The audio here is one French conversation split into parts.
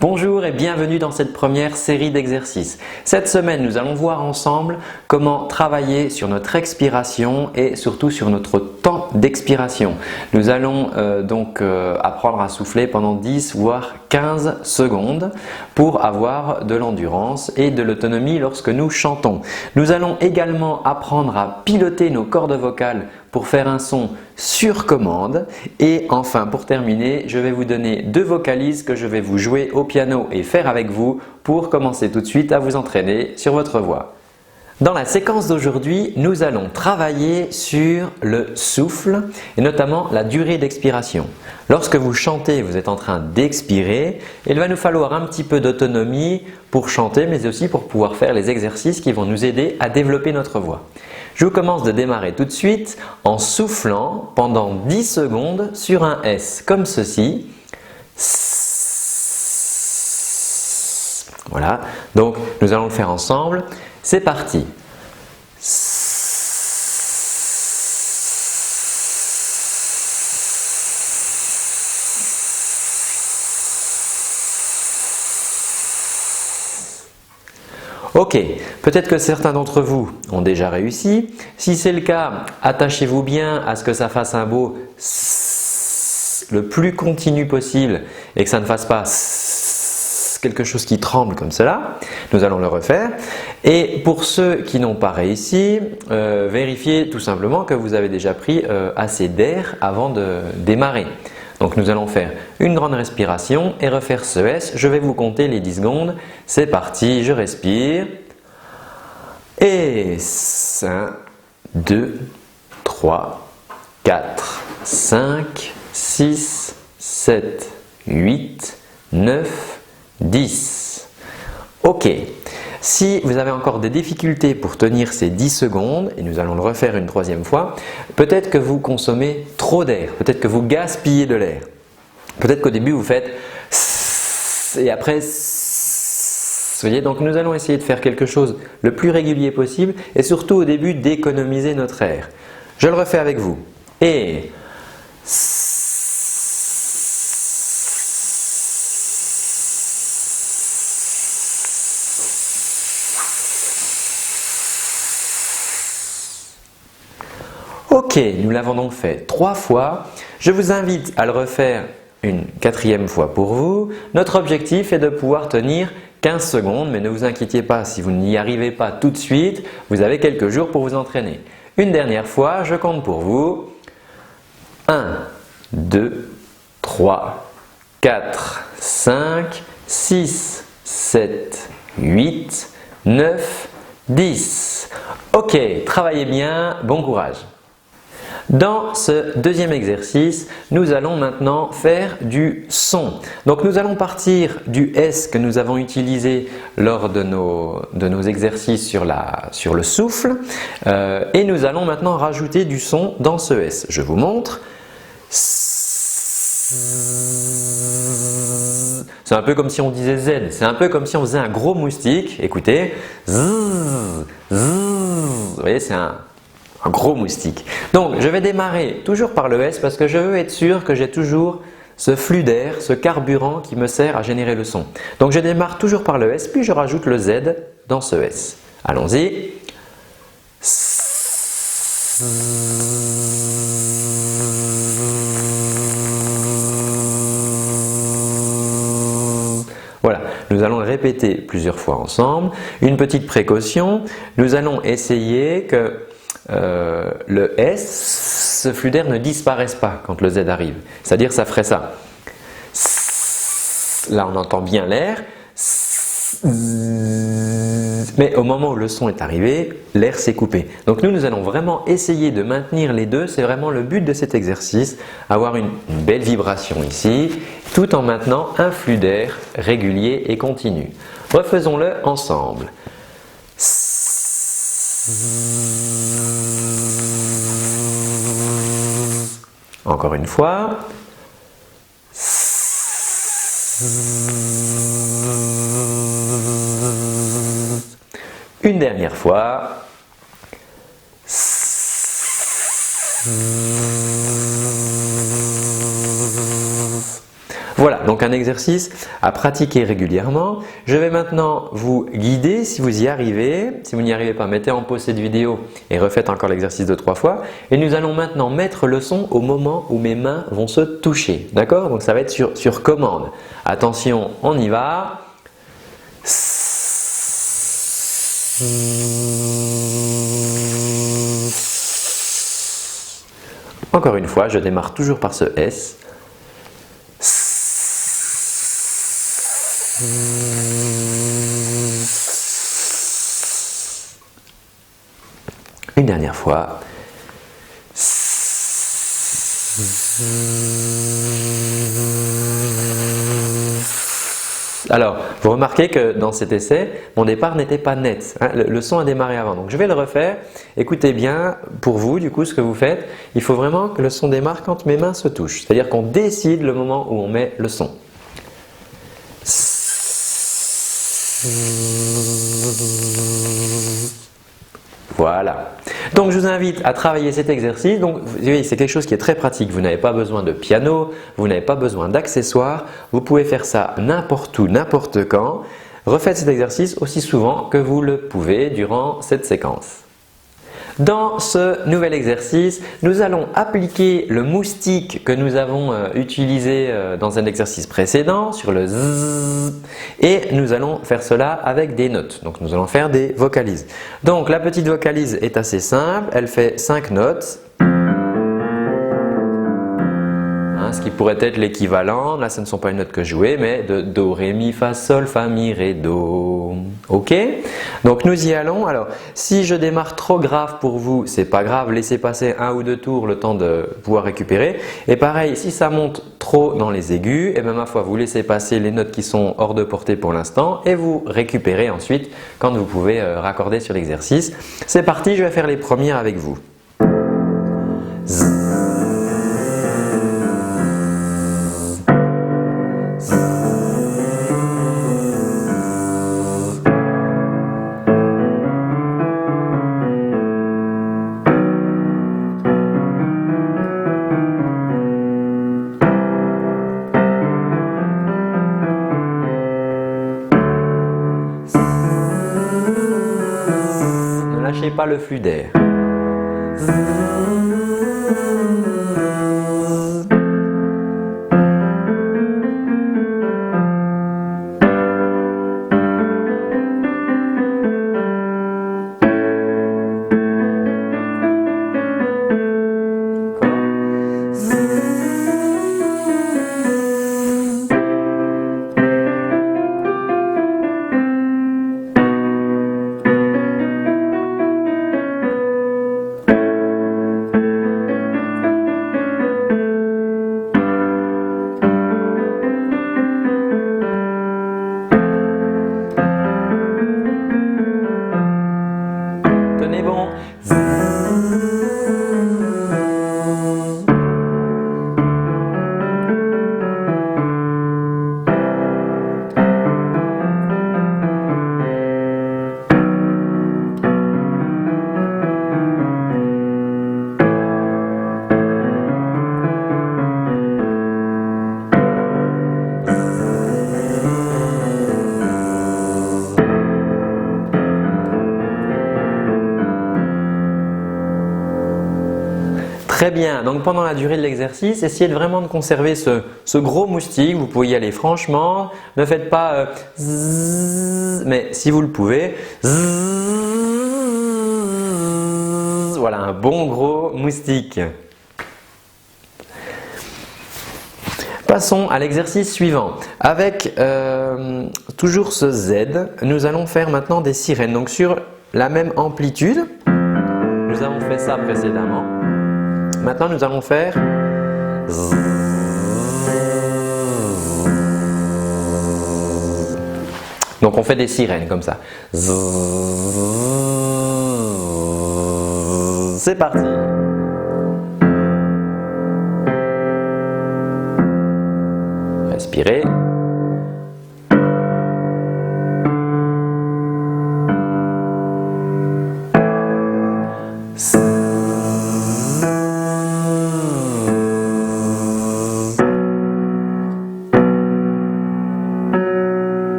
Bonjour et bienvenue dans cette première série d'exercices. Cette semaine, nous allons voir ensemble comment travailler sur notre expiration et surtout sur notre temps d'expiration. Nous allons apprendre à souffler pendant 10 voire 15 secondes pour avoir de l'endurance et de l'autonomie lorsque nous chantons. Nous allons également apprendre à piloter nos cordes vocales pour faire un son sur commande. Et enfin, pour terminer, je vais vous donner 2 vocalises que je vais vous jouer au piano et faire avec vous pour commencer tout de suite à vous entraîner sur votre voix. Dans la séquence d'aujourd'hui, nous allons travailler sur le souffle et notamment la durée d'expiration. Lorsque vous chantez, vous êtes en train d'expirer. Il va nous falloir un petit peu d'autonomie pour chanter, mais aussi pour pouvoir faire les exercices qui vont nous aider à développer notre voix. Je vous commence de démarrer tout de suite en soufflant pendant 10 secondes sur un S, comme ceci. Voilà, donc nous allons le faire ensemble. C'est parti. Ok, peut-être que certains d'entre vous ont déjà réussi. Si c'est le cas, attachez-vous bien à ce que ça fasse un beau le plus continu possible et que ça ne fasse pas quelque chose qui tremble comme cela. Nous allons le refaire. Et pour ceux qui n'ont pas réussi, vérifiez tout simplement que vous avez déjà pris assez d'air avant de démarrer. Donc nous allons faire une grande respiration et refaire ce S. Je vais vous compter les 10 secondes. C'est parti, je respire. Et 1, 2, 3, 4, 5, 6, 7, 8, 9, 10. Ok. Si vous avez encore des difficultés pour tenir ces 10 secondes, et nous allons le refaire une 3e fois, peut-être que vous consommez trop d'air, peut-être que vous gaspillez de l'air. Peut-être qu'au début vous faites et après vous voyez, donc nous allons essayer de faire quelque chose le plus régulier possible et surtout au début d'économiser notre air. Je le refais avec vous. Et ok, nous l'avons donc fait 3 fois. Je vous invite à le refaire une 4e fois pour vous. Notre objectif est de pouvoir tenir 15 secondes, mais ne vous inquiétez pas si vous n'y arrivez pas tout de suite. Vous avez quelques jours pour vous entraîner. Une dernière fois, je compte pour vous. 1, 2, 3, 4, 5, 6, 7, 8, 9, 10. Ok, travaillez bien, bon courage. Dans ce 2e exercice, nous allons maintenant faire du son. Donc nous allons partir du S que nous avons utilisé lors de nos exercices sur le souffle et nous allons maintenant rajouter du son dans ce S. Je vous montre. C'est un peu comme si on disait Z, c'est un peu comme si on faisait un gros moustique. Écoutez, vous voyez, c'est un gros moustique. Donc je vais démarrer toujours par le S parce que je veux être sûr que j'ai toujours ce flux d'air, ce carburant qui me sert à générer le son. Donc je démarre toujours par le S puis je rajoute le Z dans ce S. Allons-y. Voilà, nous allons le répéter plusieurs fois ensemble. Une petite précaution, nous allons essayer que le S, ce flux d'air ne disparaisse pas quand le Z arrive. C'est-à-dire ça ferait ça. Là on entend bien l'air. Mais au moment où le son est arrivé, l'air s'est coupé. Donc nous allons vraiment essayer de maintenir les deux. C'est vraiment le but de cet exercice. Avoir une belle vibration ici, tout en maintenant un flux d'air régulier et continu. Refaisons-le ensemble. Encore une fois. Une dernière fois. Voilà, donc un exercice à pratiquer régulièrement. Je vais maintenant vous guider si vous y arrivez. Si vous n'y arrivez pas, mettez en pause cette vidéo et refaites encore l'exercice 2-3 fois. Et nous allons maintenant mettre le son au moment où mes mains vont se toucher. D'accord? Donc ça va être sur commande. Attention, on y va. Encore une fois, je démarre toujours par ce S. Une dernière fois. Alors, vous remarquez que dans cet essai, mon départ n'était pas net. Hein, le son a démarré avant. Donc, je vais le refaire. Écoutez bien, pour vous, du coup, ce que vous faites, il faut vraiment que le son démarre quand mes mains se touchent. C'est-à-dire qu'on décide le moment où on met le son. Voilà. Donc je vous invite à travailler cet exercice. Donc vous voyez, c'est quelque chose qui est très pratique. Vous n'avez pas besoin de piano, vous n'avez pas besoin d'accessoires. Vous pouvez faire ça n'importe où, n'importe quand. Refaites cet exercice aussi souvent que vous le pouvez durant cette séquence. Dans ce nouvel exercice, nous allons appliquer le moustique que nous avons utilisé dans un exercice précédent sur le Z et nous allons faire cela avec des notes. Donc nous allons faire des vocalises. Donc la petite vocalise est assez simple, elle fait 5 notes. Ce qui pourrait être l'équivalent, là ce ne sont pas les notes que je jouais, mais de Do, Ré, Mi, Fa, Sol, Fa, Mi, Ré, Do. Ok? Donc nous y allons. Alors si je démarre trop grave pour vous, c'est pas grave, laissez passer 1 ou 2 tours le temps de pouvoir récupérer. Et pareil, si ça monte trop dans les aigus, et bien ma foi, vous laissez passer les notes qui sont hors de portée pour l'instant et vous récupérez ensuite quand vous pouvez raccorder sur l'exercice. C'est parti, je vais faire les premières avec vous. Z. Ne lâchez pas le flux d'air. Tenez bon. Très bien, donc pendant la durée de l'exercice, essayez vraiment de conserver ce gros moustique, vous pouvez y aller franchement, ne faites pas zzz, mais si vous le pouvez, zzz, voilà un bon gros moustique. Passons à l'exercice suivant. Avec toujours ce Z, nous allons faire maintenant des sirènes, donc sur la même amplitude. Nous avons fait ça précédemment. Maintenant, nous allons faire Z. Donc, on fait des sirènes comme ça. Z. C'est parti. Respirez.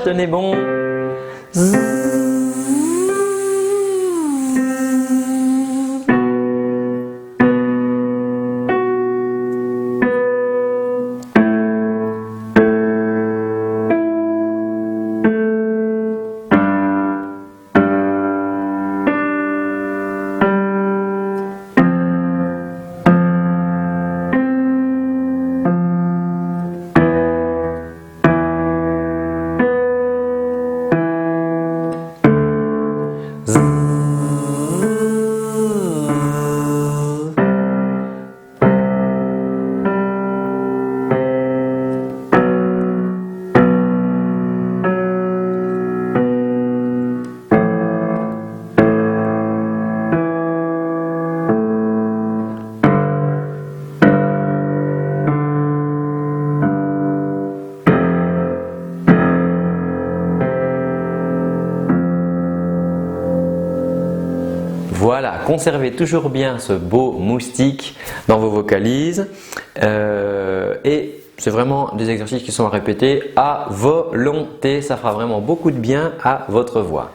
tenez bon. Voilà, conservez toujours bien ce beau moustique dans vos vocalises et c'est vraiment des exercices qui sont à répéter à volonté, ça fera vraiment beaucoup de bien à votre voix.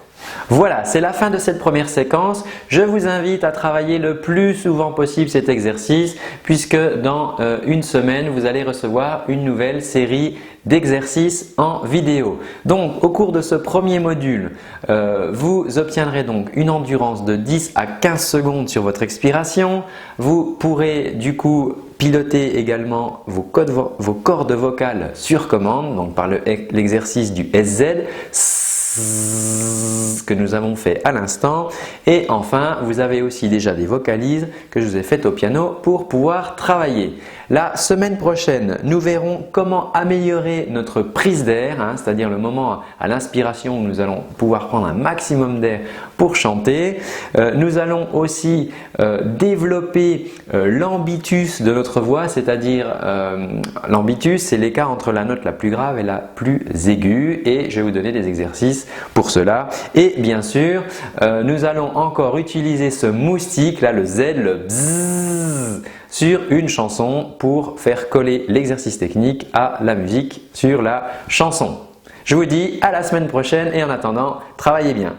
Voilà, c'est la fin de cette première séquence. Je vous invite à travailler le plus souvent possible cet exercice puisque dans une semaine, vous allez recevoir une nouvelle série d'exercices en vidéo. Donc, au cours de ce premier module, vous obtiendrez donc une endurance de 10 à 15 secondes sur votre expiration. Vous pourrez du coup piloter également vos cordes vocales sur commande, donc par l'exercice du SZ que nous avons fait à l'instant. Et enfin, vous avez aussi déjà des vocalises que je vous ai faites au piano pour pouvoir travailler. La semaine prochaine, nous verrons comment améliorer notre prise d'air, c'est-à-dire le moment à l'inspiration où nous allons pouvoir prendre un maximum d'air pour chanter. Nous allons aussi développer l'ambitus de notre voix, c'est-à-dire l'ambitus, c'est l'écart entre la note la plus grave et la plus aiguë, et je vais vous donner des exercices pour cela. Et bien sûr, nous allons encore utiliser ce moustique, là le Z, le bzzz, sur une chanson pour faire coller l'exercice technique à la musique sur la chanson. Je vous dis à la semaine prochaine et en attendant, travaillez bien.